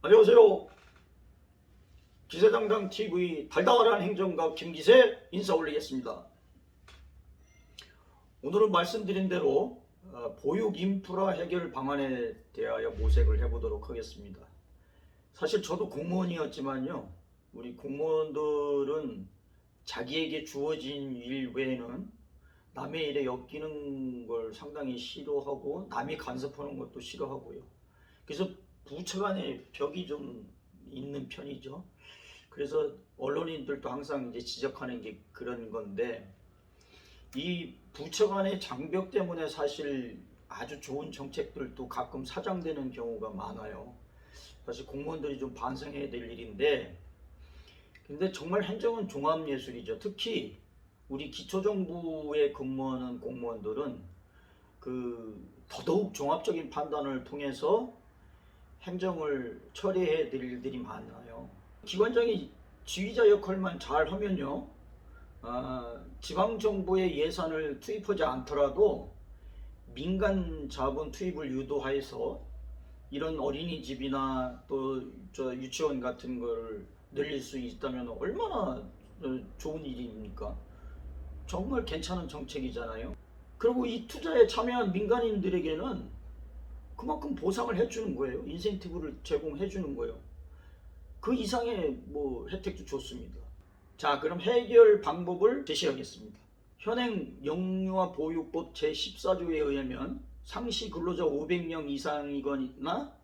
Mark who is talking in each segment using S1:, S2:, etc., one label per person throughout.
S1: 안녕하세요. 기세당당 TV 달달한 행정가 김기세 인사 올리겠습니다. 오늘은 말씀드린 대로 보육 인프라 해결 방안에 대하여 모색을 해보도록 하겠습니다. 사실 저도 공무원이었지만요, 우리 공무원들은 자기에게 주어진 일 외에는 남의 일에 엮이는 걸 상당히 싫어하고 남이 간섭하는 것도 싫어하고요. 그래서 부처 간의 벽이 좀 있는 편이죠. 그래서 언론인들도 항상 이제 지적하는 게 그런 건데, 이 부처 간의 장벽 때문에 사실 아주 좋은 정책들도 가끔 사장되는 경우가 많아요. 사실 공무원들이 좀 반성해야 될 일인데, 근데 정말 행정은 종합예술이죠. 특히 우리 기초정부에 근무하는 공무원들은 더더욱 종합적인 판단을 통해서 행정을 처리해야 될 일들이 많아요. 기관장이 지휘자 역할만 잘 하면요, 지방정부의 예산을 투입하지 않더라도 민간 자본 투입을 유도해서 이런 어린이집이나 또 유치원 같은 걸 늘릴 수 있다면 얼마나 좋은 일입니까? 정말 괜찮은 정책이잖아요. 그리고 이 투자에 참여한 민간인들에게는 그만큼 보상을 해주는 거예요. 인센티브를 제공해 주는 거예요. 그 이상의 혜택도 좋습니다. 자, 그럼 해결 방법을 제시하겠습니다. 현행 영유아 보육법 제14조에 의하면 상시 근로자 500명 이상이거나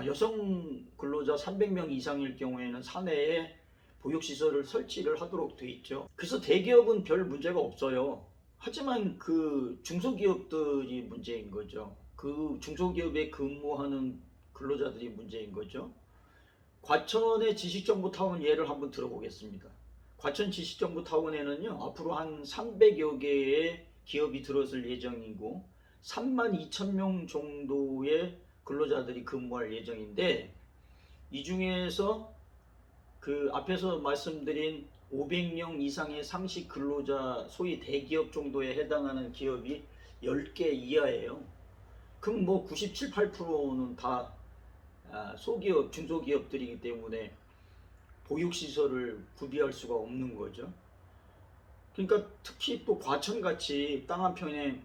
S1: 여성 근로자 300명 이상일 경우에는 사내에 보육시설을 설치를 하도록 돼 있죠. 그래서 대기업은 별 문제가 없어요. 하지만 그 중소기업들이 문제인 거죠. 그 중소기업에 근무하는 근로자들이 문제인 거죠. 과천의 지식정보타운 예를 한번 들어보겠습니다. 과천 지식정보타운에는요, 앞으로 한 300여 개의 기업이 들어설 예정이고 32,000명 정도의 근로자들이 근무할 예정인데, 이 중에서 그 앞에서 말씀드린 500명 이상의 상시 근로자, 소위 대기업 정도에 해당하는 기업이 10개 이하예요. 그럼 97, 8%는 다 소기업, 중소기업들이기 때문에 보육시설을 구비할 수가 없는 거죠. 그러니까 특히 또 과천같이 땅 한 평에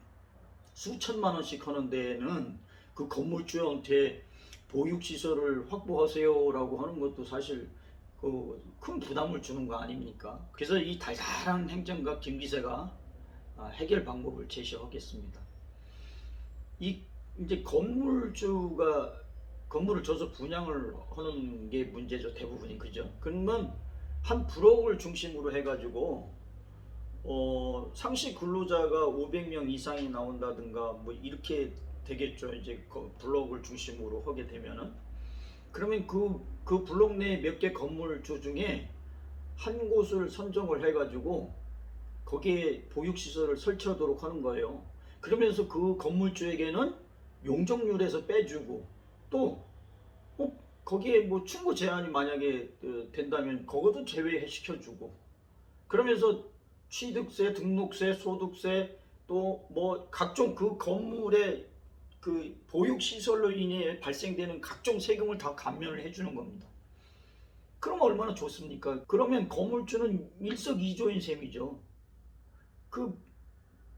S1: 수천만 원씩 하는 데에는 그 건물주한테 보육시설을 확보하세요라고 하는 것도 사실 큰 부담을 주는 거 아닙니까? 그래서 이 달달한 행정가 김기세가 해결 방법을 제시하겠습니다. 이제 건물주가 건물을 줘서 분양을 하는 게 문제죠. 대부분이. 그죠? 그러면 한 블록을 중심으로 해가지고 상시 근로자가 500명 이상이 나온다든가 이렇게 되겠죠. 이제 그 블록을 중심으로 하게 되면은, 그러면 그 블록 내 몇 개 건물주 중에 한 곳을 선정을 해가지고 거기에 보육시설을 설치하도록 하는 거예요. 그러면서 그 건물주에게는 용적률에서 빼주고, 또 거기에 충고 제한이 만약에 된다면 그것도 제외시켜주고, 그러면서 취득세, 등록세, 소득세, 또 각종 그 건물의 그 보육시설로 인해 발생되는 각종 세금을 다 감면을 해주는 겁니다. 그럼 얼마나 좋습니까? 그러면 건물주는 일석이조인 셈이죠. 그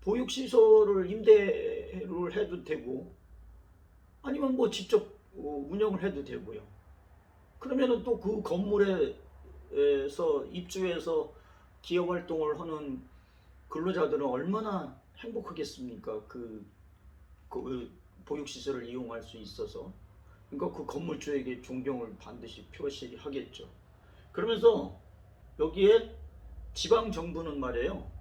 S1: 보육시설을 임대를 해도 되고, 아니면 직접 운영을 해도 되고요. 그러면은 또 그 건물에서 입주해서 기업활동을 하는 근로자들은 얼마나 행복하겠습니까? 그 보육시설을 이용할 수 있어서. 그러니까 그 건물주에게 존경을 반드시 표시하겠죠. 그러면서 여기에 지방정부는 말이에요,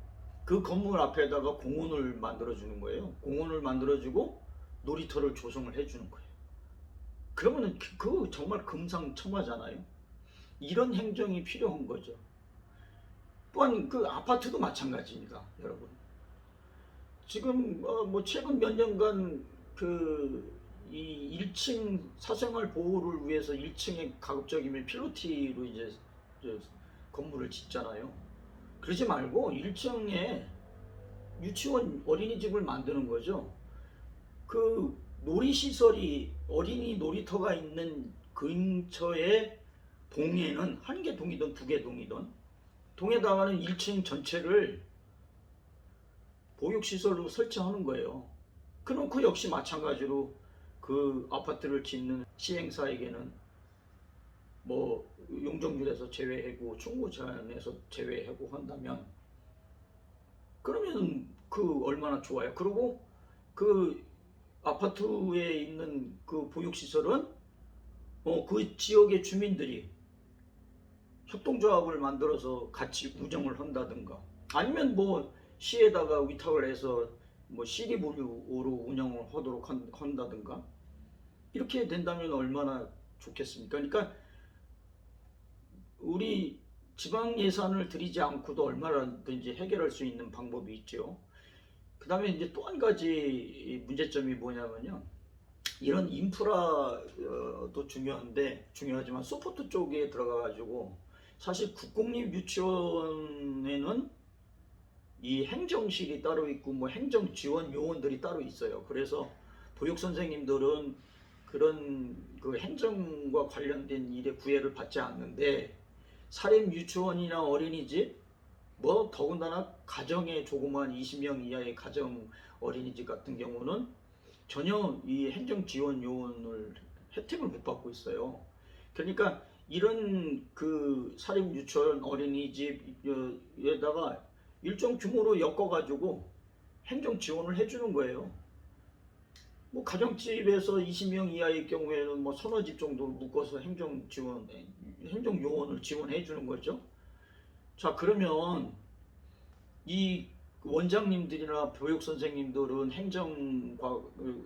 S1: 그 건물 앞에다가 공원을 만들어주는 거예요. 공원을 만들어주고 놀이터를 조성을 해주는 거예요. 그러면은 그 정말 금상첨화잖아요. 이런 행정이 필요한 거죠. 또한 그 아파트도 마찬가지입니다, 여러분. 지금 최근 몇 년간 이 1층 사생활 보호를 위해서 1층에 가급적이면 필로티로 이제 건물을 짓잖아요. 그러지 말고 1층에 유치원, 어린이집을 만드는 거죠. 그 놀이시설이, 어린이 놀이터가 있는 근처에 동에는 한 개 동이든 두 개 동이든 동에다가는 1층 전체를 보육시설로 설치하는 거예요. 그놓고 역시 마찬가지로 그 아파트를 짓는 시행사에게는 뭐 용적률에서 제외하고 충고 제한에서 제외하고 한다면 그러면 그 얼마나 좋아요. 그리고 그 아파트에 있는 그 보육시설은 그 지역의 주민들이 협동조합을 만들어서 같이 운영을 한다든가 아니면 뭐 시에다가 위탁을 해서 뭐 시리분유로 운영을 하도록 한다든가 이렇게 된다면 얼마나 좋겠습니까? 그러니까 우리 지방 예산을 들이지 않고도 얼마든지 해결할 수 있는 방법이 있죠. 그 다음에 이제 또 한 가지 문제점이 뭐냐면요. 이런 인프라도 중요하지만 소프트 쪽에 들어가가지고 사실 국공립 유치원에는 이 행정실이 따로 있고 뭐 행정 지원 요원들이 따로 있어요. 그래서 보육 선생님들은 그런 그 행정과 관련된 일에 구애를 받지 않는데 사립 유치원이나 어린이집 뭐 더군다나 가정의 조그만 20명 이하의 가정 어린이집 같은 경우는 전혀 이 행정 지원 요원을 혜택을 못 받고 있어요. 그러니까 이런 그 사립 유치원 어린이집에다가 일정 규모로 엮어가지고 행정 지원을 해주는 거예요. 뭐 가정집에서 20명 이하의 경우에는 뭐 서너 집 정도 묶어서 행정 요원을 지원해 주는 거죠. 자, 그러면 이 원장님들이나 교육 선생님들은 행정과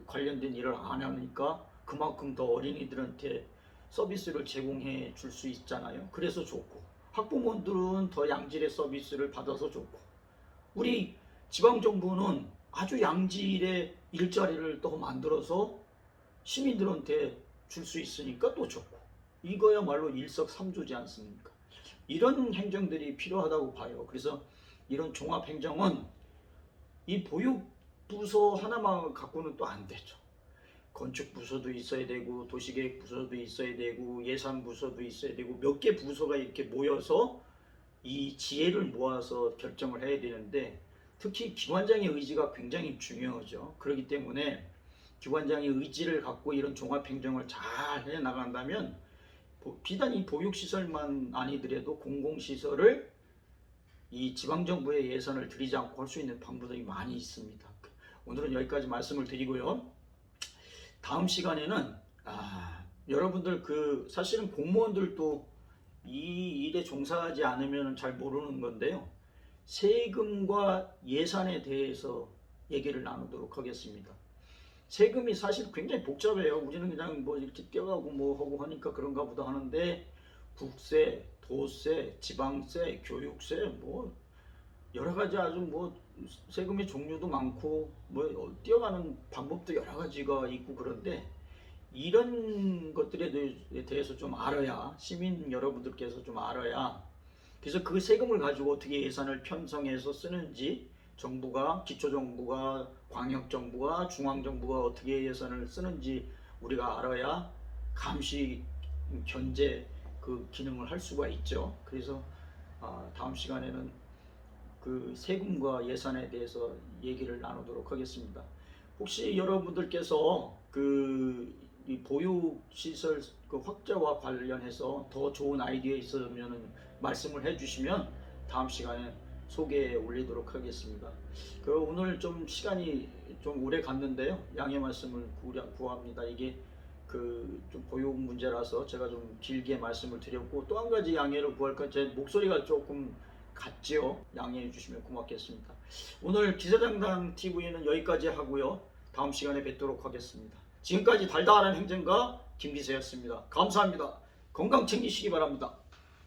S1: 관련된 일을 안 하니까 그만큼 더 어린이들한테 서비스를 제공해 줄 수 있잖아요. 그래서 좋고 학부모들은 더 양질의 서비스를 받아서 좋고 우리 지방정부는 아주 양질의 일자리를 또 만들어서 시민들한테 줄 수 있으니까 또 좋고 이거야말로 일석삼조지 않습니까? 이런 행정들이 필요하다고 봐요. 그래서 이런 종합행정은 이 보육부서 하나만 갖고는 또 안 되죠. 건축부서도 있어야 되고 도시계획부서도 있어야 되고 예산부서도 있어야 되고 몇 개 부서가 이렇게 모여서 이 지혜를 모아서 결정을 해야 되는데 특히 기관장의 의지가 굉장히 중요하죠. 그렇기 때문에 기관장의 의지를 갖고 이런 종합행정을 잘 해나간다면 비단 이 보육시설만 아니더라도 공공시설을 이 지방정부의 예산을 들이지 않고 할 수 있는 방법이 많이 있습니다. 오늘은 여기까지 말씀을 드리고요. 다음 시간에는 여러분들 사실은 공무원들도 이 일에 종사하지 않으면 잘 모르는 건데요. 세금과 예산에 대해서 얘기를 나누도록 하겠습니다. 세금이 사실 굉장히 복잡해요. 우리는 그냥 뭐 이렇게 떼가고 뭐 하고 하니까 그런가 보다 하는데 국세, 도세, 지방세, 교육세 뭐 여러 가지 아주 뭐 세금의 종류도 많고 뭐 떼어가는 방법도 여러 가지가 있고 그런데 이런 것들에 대해서 좀 알아야 시민 여러분들께서 좀 알아야 그래서 그 세금을 가지고 어떻게 예산을 편성해서 쓰는지 정부가 기초정부가 광역정부가 중앙정부가 어떻게 예산을 쓰는지 우리가 알아야 감시 견제 그 기능을 할 수가 있죠. 그래서 다음 시간에는 그 세금과 예산에 대해서 얘기를 나누도록 하겠습니다. 혹시 여러분들께서 이 보육시설 그 확대와 관련해서 더 좋은 아이디어 있으면 말씀을 해주시면 다음 시간에 소개에 올리도록 하겠습니다. 오늘 좀 시간이 좀 오래 갔는데요. 양해 말씀을 구합니다. 이게 좀 보육 문제라서 제가 좀 길게 말씀을 드렸고 또 한 가지 양해를 구할까 제 목소리가 조금 같지요. 양해해 주시면 고맙겠습니다. 오늘 기사장당 TV는 여기까지 하고요. 다음 시간에 뵙도록 하겠습니다. 지금까지 달달한 행정가 김기세였습니다. 감사합니다. 건강 챙기시기 바랍니다.